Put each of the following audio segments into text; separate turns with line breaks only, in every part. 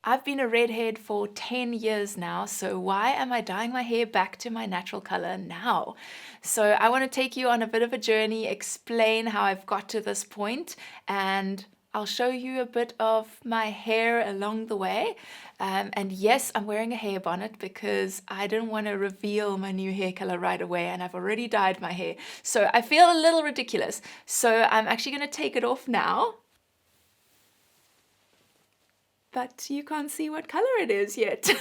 I've been a redhead for 10 years now, so why am I dyeing my hair back to my natural color now? So I want to take you on a bit of a journey, explain how I've got to this point, and I'll show you a bit of my hair along the way. And yes, I'm wearing a hair bonnet because I didn't want to reveal my new hair color right away, and I've already dyed my hair. So I feel a little ridiculous. So I'm actually going to take it off now. But you can't see what color it is yet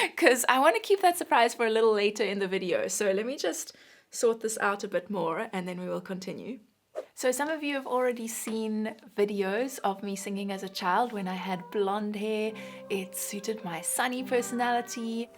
because I want to keep that surprise for a little later in the video. So let me just sort this out a bit more and then we will continue. So some of you have already seen videos of me singing as a child when I had blonde hair. It suited my sunny personality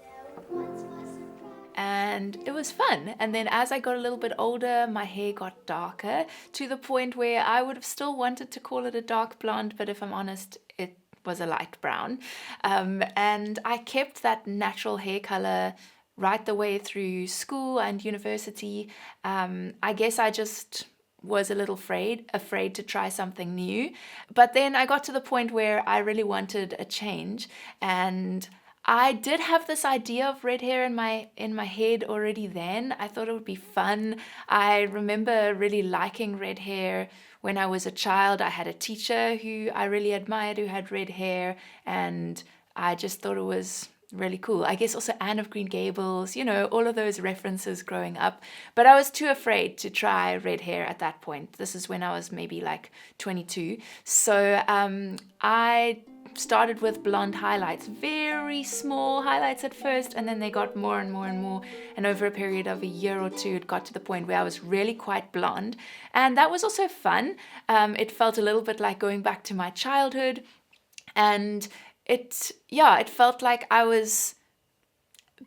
and it was fun. And then as I got a little bit older, my hair got darker to the point where I would have still wanted to call it a dark blonde, but if I'm honest, it was a light brown. And I kept that natural hair color right the way through school and university. I guess I just was a little afraid to try something new. But then I got to the point where I really wanted a change, and I did have this idea of red hair in my head already then. I thought it would be fun. I remember really liking red hair when I was a child. I had a teacher who I really admired who had red hair, and I just thought it was really cool. I guess also Anne of Green Gables, all of those references growing up. But I was too afraid to try red hair at that point. This is when I was maybe like 22. So I started with blonde highlights, very small highlights at first, and then they got more and more and more. And over a period of a year or two, it got to the point where I was really quite blonde. And that was also fun. It felt a little bit like going back to my childhood. And it felt like I was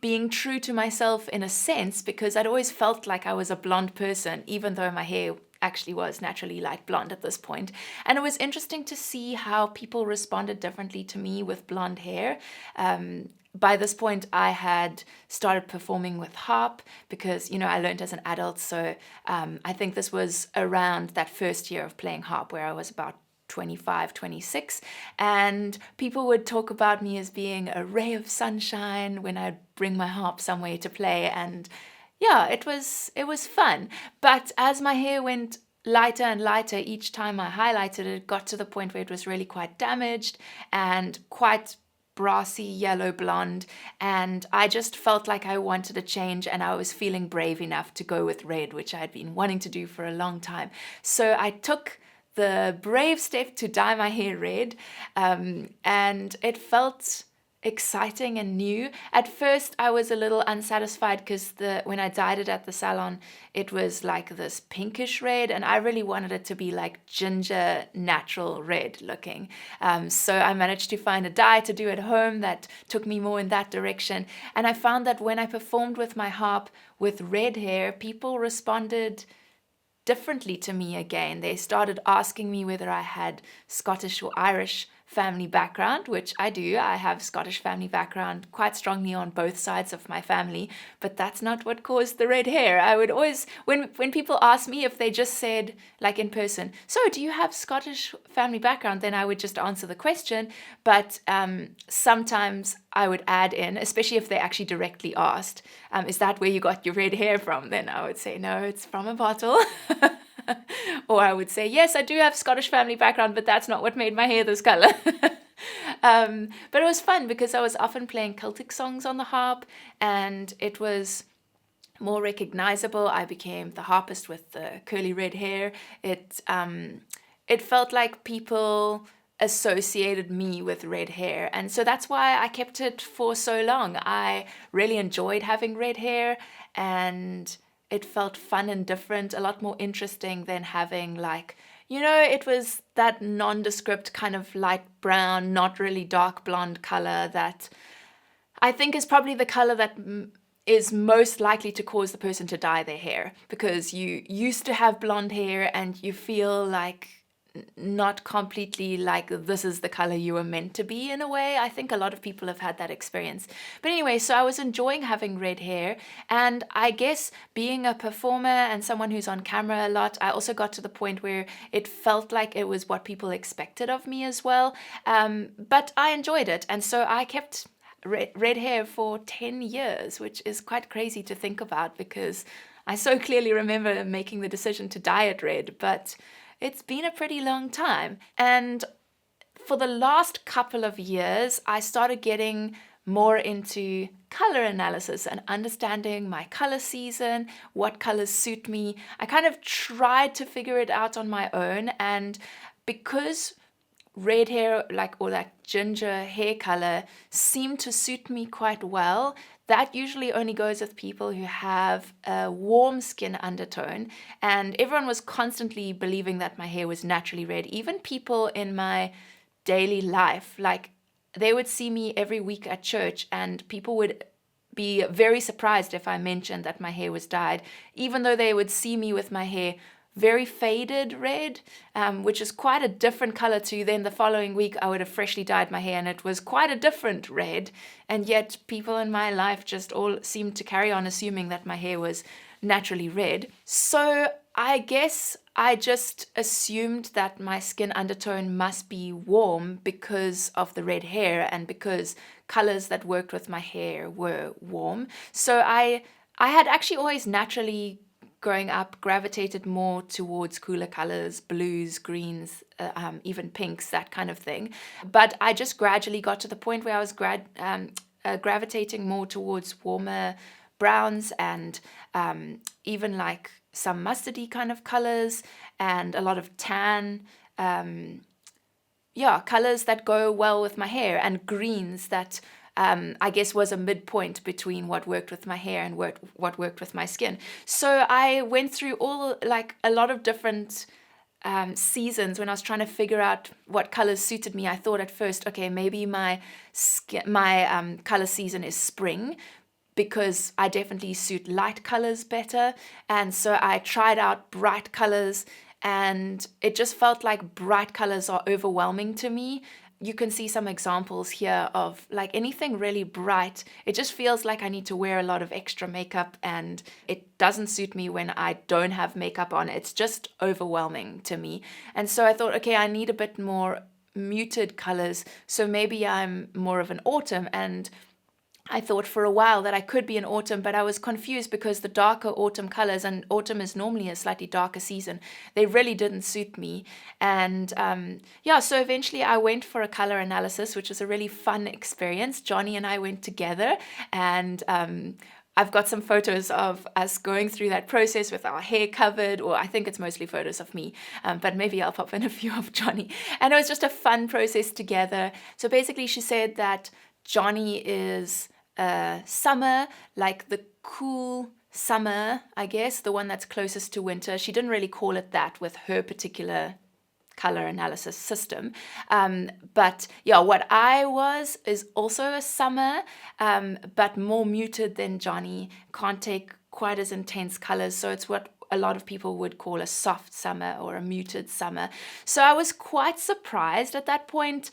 being true to myself in a sense, because I'd always felt like I was a blonde person, even though my hair actually was naturally light blonde at this point. And it was interesting to see how people responded differently to me with blonde hair. By this point, I had started performing with Harp because, I learned as an adult. So I think this was around that first year of playing Harp where I was about 25, 26, and people would talk about me as being a ray of sunshine when I'd bring my harp somewhere to play. And yeah, it was fun. But as my hair went lighter and lighter each time I highlighted it, it got to the point where it was really quite damaged and quite brassy yellow blonde, and I just felt like I wanted a change, and I was feeling brave enough to go with red, which I had been wanting to do for a long time. So I took the brave step to dye my hair red, and it felt exciting and new. At first I was a little unsatisfied because when I dyed it at the salon, it was like this pinkish red, and I really wanted it to be like ginger natural red looking. So I managed to find a dye to do at home that took me more in that direction, and I found that when I performed with my harp with red hair, people responded differently to me again. They started asking me whether I had Scottish or Irish family background, which I do. I have Scottish family background quite strongly on both sides of my family, but that's not what caused the red hair. I would always, when people ask me, if they just said, like in person, so do you have Scottish family background, then I would just answer the question. But sometimes I would add in, especially if they actually directly asked, is that where you got your red hair from? Then I would say, no, it's from a bottle. Or I would say, yes, I do have Scottish family background, but that's not what made my hair this color. But it was fun because I was often playing Celtic songs on the harp, and it was more recognizable. I became the harpist with the curly red hair. It felt like people associated me with red hair, and so that's why I kept it for so long. I really enjoyed having red hair, and it felt fun and different, a lot more interesting than having it was that nondescript kind of light brown, not really dark blonde color that I think is probably the color that is most likely to cause the person to dye their hair, because you used to have blonde hair and you feel like not completely like this is the color you were meant to be in a way. I think a lot of people have had that experience. But anyway, so I was enjoying having red hair, and I guess being a performer and someone who's on camera a lot, I also got to the point where it felt like it was what people expected of me as well. But I enjoyed it, and so I kept red hair for 10 years, which is quite crazy to think about because I so clearly remember making the decision to dye it red, but it's been a pretty long time. And for the last couple of years, I started getting more into color analysis and understanding my color season, what colors suit me. I kind of tried to figure it out on my own, and because red hair, like, or that ginger hair color, seemed to suit me quite well. That usually only goes with people who have a warm skin undertone, and everyone was constantly believing that my hair was naturally red. Even people in my daily life, like, they would see me every week at church, and people would be very surprised if I mentioned that my hair was dyed, even though they would see me with my hair very faded red, which is quite a different color to then the following week I would have freshly dyed my hair and it was quite a different red. And yet people in my life just all seemed to carry on assuming that my hair was naturally red. So I guess I just assumed that my skin undertone must be warm because of the red hair and because colors that worked with my hair were warm. So I had actually always naturally, growing up, gravitated more towards cooler colors, blues, greens, even pinks, that kind of thing. But I just gradually got to the point where I was gravitating more towards warmer browns and even like some mustardy kind of colors and a lot of tan. Colors that go well with my hair, and greens that I guess was a midpoint between what worked with my hair and what worked with my skin. So I went through like a lot of different seasons when I was trying to figure out what colors suited me. I thought at first, okay, maybe my color season is spring, because I definitely suit light colors better. And so I tried out bright colors, and it just felt like bright colors are overwhelming to me. You can see some examples here of like anything really bright. It just feels like I need to wear a lot of extra makeup, and it doesn't suit me when I don't have makeup on. It's just overwhelming to me. And so I thought, okay, I need a bit more muted colors. So maybe I'm more of an autumn, and I thought for a while that I could be in autumn, but I was confused because the darker autumn colors, and autumn is normally a slightly darker season, they really didn't suit me. And so eventually I went for a color analysis, which was a really fun experience. Johnny and I went together, and I've got some photos of us going through that process with our hair covered, or I think it's mostly photos of me, but maybe I'll pop in a few of Johnny. And it was just a fun process together. So basically she said that Johnny is summer, like the cool summer, I guess, the one that's closest to winter. She didn't really call it that with her particular color analysis system. But yeah, what I was is also a summer, but more muted than Johnny. Can't take quite as intense colors. So it's what a lot of people would call a soft summer or a muted summer. So I was quite surprised at that point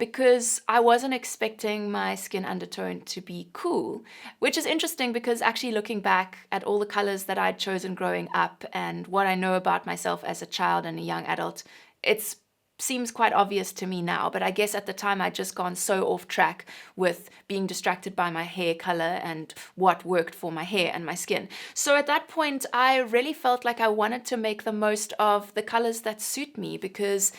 because I wasn't expecting my skin undertone to be cool, which is interesting because actually looking back at all the colors that I'd chosen growing up and what I know about myself as a child and a young adult, it seems quite obvious to me now, but I guess at the time I'd just gone so off track with being distracted by my hair color and what worked for my hair and my skin. So at that point, I really felt like I wanted to make the most of the colors that suit me because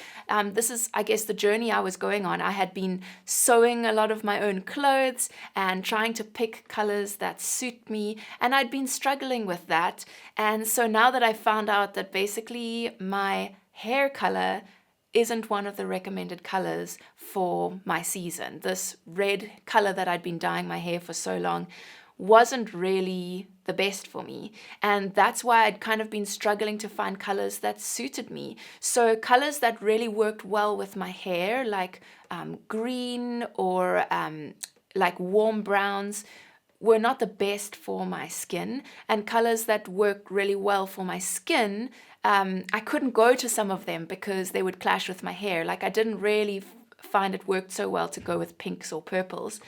this is, I guess, the journey I was going on. I had been sewing a lot of my own clothes and trying to pick colors that suit me, and I'd been struggling with that. And so now that I found out that basically my hair color isn't one of the recommended colors for my season. This red color that I'd been dyeing my hair for so long wasn't really the best for me. And that's why I'd kind of been struggling to find colors that suited me. So colors that really worked well with my hair, like green or like warm browns, were not the best for my skin, and colors that work really well for my skin, I couldn't go to some of them because they would clash with my hair. Like I didn't really find it worked so well to go with pinks or purples.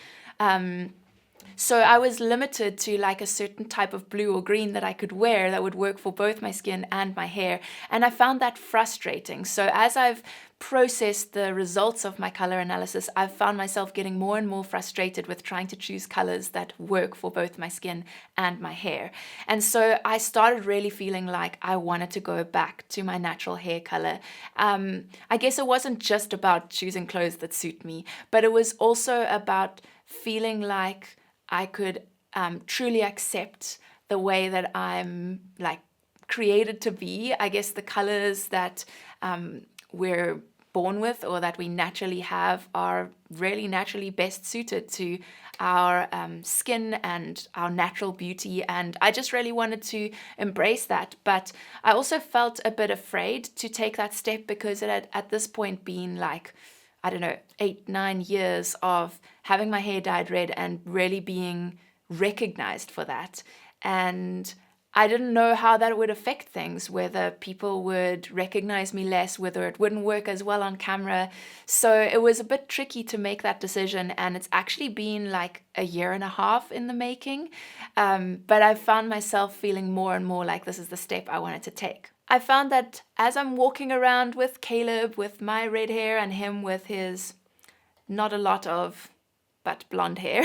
So I was limited to like a certain type of blue or green that I could wear that would work for both my skin and my hair. And I found that frustrating. So as I've processed the results of my color analysis, I've found myself getting more and more frustrated with trying to choose colors that work for both my skin and my hair. And so I started really feeling like I wanted to go back to my natural hair color. I guess it wasn't just about choosing clothes that suit me, but it was also about feeling like I could truly accept the way that I'm like created to be. I guess the colors that we're born with or that we naturally have are really naturally best suited to our skin and our natural beauty. And I just really wanted to embrace that. But I also felt a bit afraid to take that step because it had at this point been like, I don't know, 8-9 years of having my hair dyed red and really being recognized for that. And I didn't know how that would affect things, whether people would recognize me less, whether it wouldn't work as well on camera. So it was a bit tricky to make that decision. And it's actually been like a year and a half in the making. But I found myself feeling more and more like this is the step I wanted to take. I found that as I'm walking around with Caleb with my red hair and him with his not a lot of but blonde hair,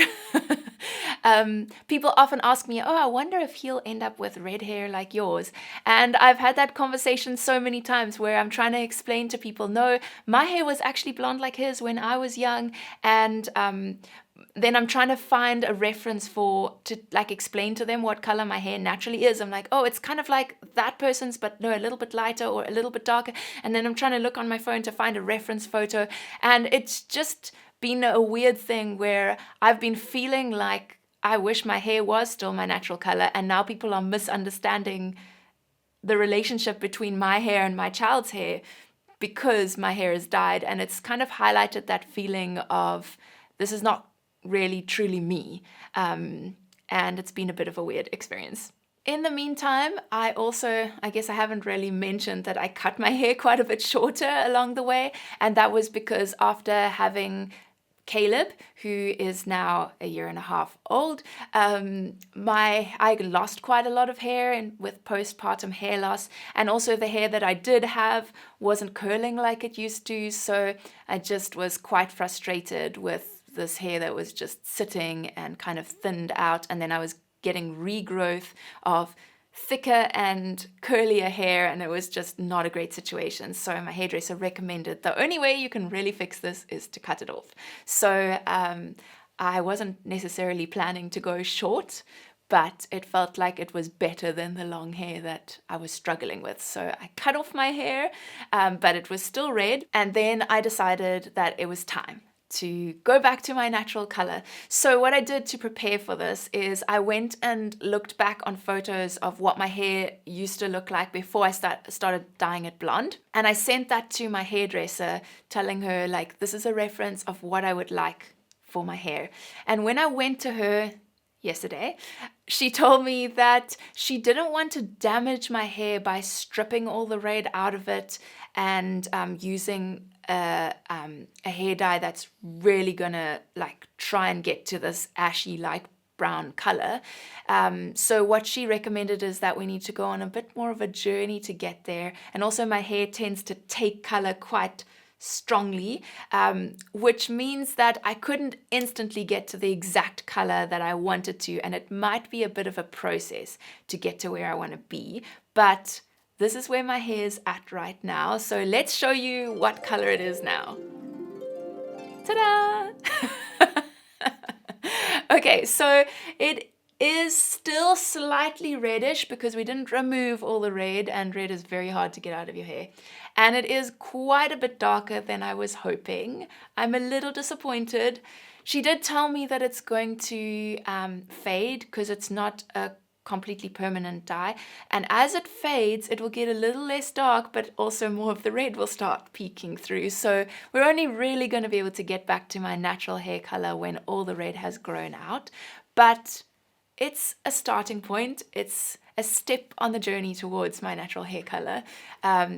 people often ask me, oh, I wonder if he'll end up with red hair like yours. And I've had that conversation so many times where I'm trying to explain to people, no, my hair was actually blonde like his when I was young. And then I'm trying to find a reference to like explain to them what color my hair naturally is. I'm like, oh, it's kind of like that person's, but no, a little bit lighter or a little bit darker. And then I'm trying to look on my phone to find a reference photo. And it's just been a weird thing where I've been feeling like I wish my hair was still my natural color. And now people are misunderstanding the relationship between my hair and my child's hair because my hair is dyed. And it's kind of highlighted that feeling of this is not really truly me, and it's been a bit of a weird experience. In the meantime, I guess I haven't really mentioned that I cut my hair quite a bit shorter along the way, and that was because after having Caleb, who is now a year and a half old, I lost quite a lot of hair with postpartum hair loss, and also the hair that I did have wasn't curling like it used to, so I just was quite frustrated with this hair that was just sitting and kind of thinned out, and then I was getting regrowth of thicker and curlier hair, and it was just not a great situation. So my hairdresser recommended the only way you can really fix this is to cut it off. So I wasn't necessarily planning to go short, but it felt like it was better than the long hair that I was struggling with. So I cut off my hair, but it was still red, and then I decided that it was time to go back to my natural color. So what I did to prepare for this is I went and looked back on photos of what my hair used to look like before I started dyeing it blonde. And I sent that to my hairdresser, telling her like, this is a reference of what I would like for my hair. And when I went to her yesterday, she told me that she didn't want to damage my hair by stripping all the red out of it and using a hair dye that's really gonna like try and get to this ashy light brown color. So what she recommended is that we need to go on a bit more of a journey to get there. And also my hair tends to take color quite strongly, which means that I couldn't instantly get to the exact color that I wanted to, and it might be a bit of a process to get to where I want to be, but this is where my hair is at right now. So let's show you what color it is now. Ta-da! Okay, so it is still slightly reddish because we didn't remove all the red, and red is very hard to get out of your hair. And it is quite a bit darker than I was hoping. I'm a little disappointed. She did tell me that it's going to fade because it's not a completely permanent dye, and as it fades it will get a little less dark, but also more of the red will start peeking through. So we're only really going to be able to get back to my natural hair color when all the red has grown out. But it's a starting point. It's a step on the journey towards my natural hair color.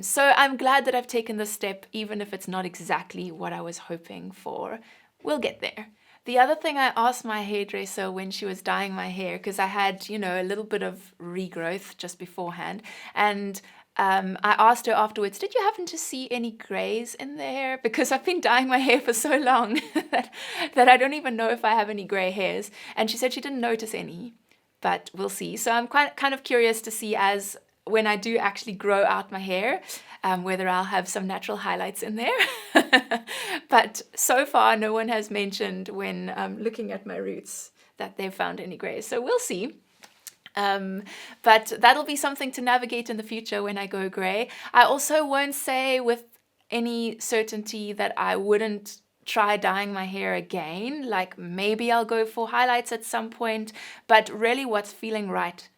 So I'm glad that I've taken this step, even if it's not exactly what I was hoping for. We'll get there. The other thing I asked my hairdresser when she was dyeing my hair, because I had, a little bit of regrowth just beforehand, and I asked her afterwards, did you happen to see any grays in the hair? Because I've been dyeing my hair for so long that I don't even know if I have any gray hairs. And she said she didn't notice any, but we'll see. So I'm kind of curious to see, as when I do actually grow out my hair, whether I'll have some natural highlights in there. But so far, no one has mentioned when looking at my roots that they've found any grays. So we'll see. But that'll be something to navigate in the future when I go gray. I also won't say with any certainty that I wouldn't try dyeing my hair again. Like, maybe I'll go for highlights at some point, but really what's feeling right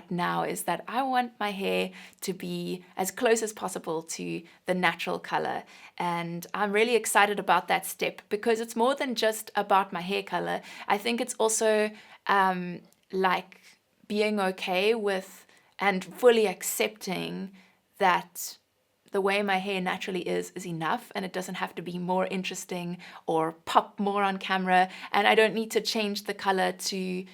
now is that I want my hair to be as close as possible to the natural color. And I'm really excited about that step, because it's more than just about my hair color. I think it's also like being okay with and fully accepting that the way my hair naturally is enough, and it doesn't have to be more interesting or pop more on camera, and I don't need to change the color to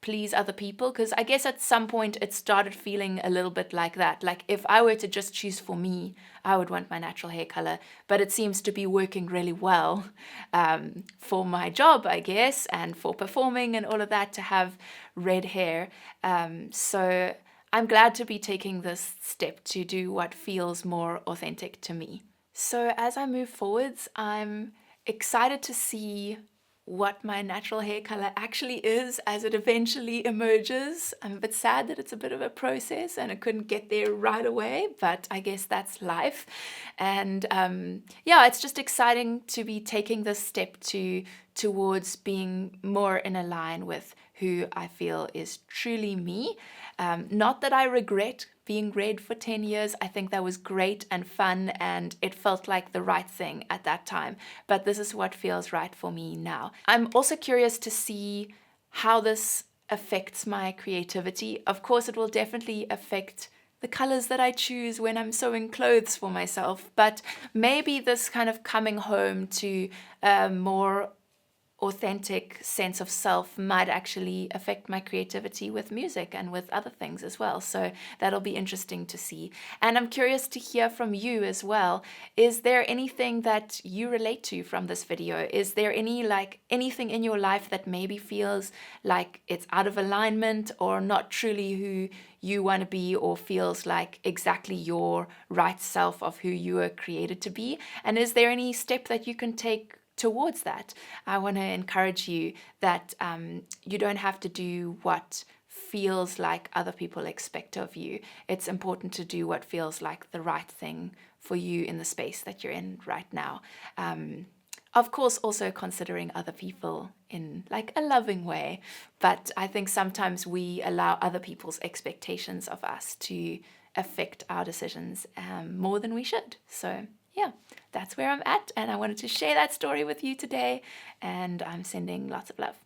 please other people, because I guess at some point it started feeling a little bit like that. Like, if I were to just choose for me, I would want my natural hair color, but it seems to be working really well for my job, I guess, and for performing and all of that, to have red hair. So I'm glad to be taking this step to do what feels more authentic to me. So as I move forwards, I'm excited to see what my natural hair color actually is as it eventually emerges. I'm a bit sad that it's a bit of a process and I couldn't get there right away, but I guess that's life. And yeah, it's just exciting to be taking this step towards being more in a line with who I feel is truly me. Not that I regret being red for 10 years. I think that was great and fun, and it felt like the right thing at that time. But this is what feels right for me now. I'm also curious to see how this affects my creativity. Of course, it will definitely affect the colors that I choose when I'm sewing clothes for myself, but maybe this kind of coming home to a more authentic sense of self might actually affect my creativity with music and with other things as well. So that'll be interesting to see. And I'm curious to hear from you as well. Is there anything that you relate to from this video? Is there anything in your life that maybe feels like it's out of alignment or not truly who you want to be, or feels like exactly your right self of who you were created to be? And is there any step that you can take towards that? I want to encourage you that you don't have to do what feels like other people expect of you. It's important to do what feels like the right thing for you in the space that you're in right now. Of course, also considering other people in like a loving way, but I think sometimes we allow other people's expectations of us to affect our decisions more than we should. So yeah, that's where I'm at, and I wanted to share that story with you today, and I'm sending lots of love.